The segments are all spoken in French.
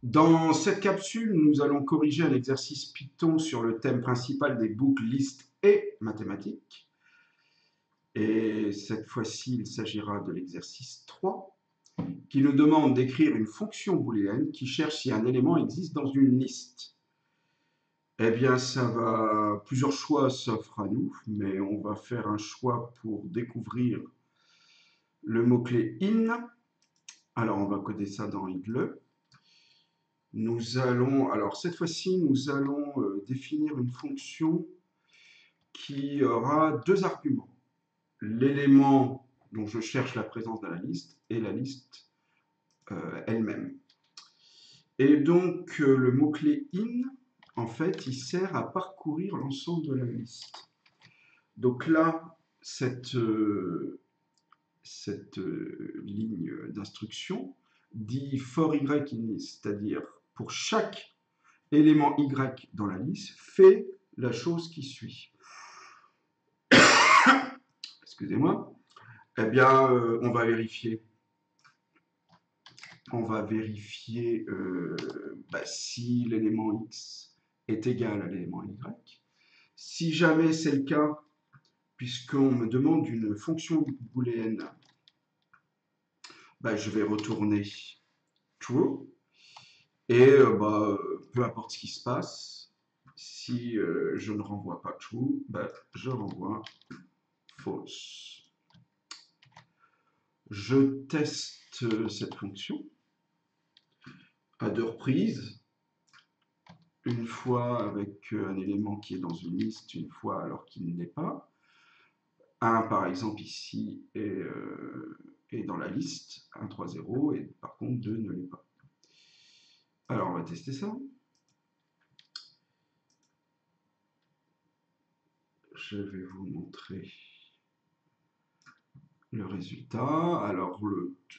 Dans cette capsule, nous allons corriger un exercice Python sur le thème principal des boucles, listes et mathématiques. Et cette fois-ci, il s'agira de l'exercice 3, qui nous demande d'écrire une fonction booléenne qui cherche si un élément existe dans une liste. Eh bien, plusieurs choix s'offrent à nous, mais on va faire un choix pour découvrir le mot-clé in. Alors, on va coder ça dans idle. Alors cette fois-ci, nous allons définir une fonction qui aura deux arguments. L'élément dont je cherche la présence dans la liste et la liste elle-même. Et donc le mot-clé in, en fait, il sert à parcourir l'ensemble de la liste. Donc là, cette ligne d'instruction dit for y in list, c'est-à-dire pour chaque élément y dans la liste, fait la chose qui suit. Excusez-moi. Eh bien, on va vérifier. On va vérifier si l'élément x est égal à l'élément y. Si jamais c'est le cas, puisqu'on me demande une fonction booléenne, je vais retourner true. Et peu importe ce qui se passe, si je ne renvoie pas true, je renvoie false. Je teste cette fonction à deux reprises, une fois avec un élément qui est dans une liste, une fois alors qu'il ne l'est pas. Un, par exemple, ici est dans la liste, 1, 3, 0, et par contre 2 ne l'est pas. Alors, on va tester ça. Je vais vous montrer le résultat. Alors,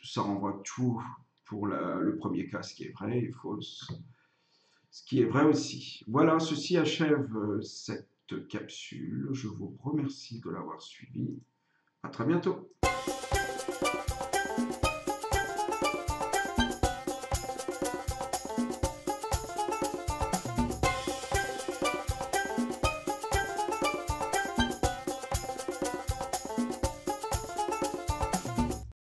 ça renvoie true pour le premier cas, ce qui est vrai, et false, ce qui est vrai aussi. Voilà, ceci achève cette capsule. Je vous remercie de l'avoir suivi. À très bientôt.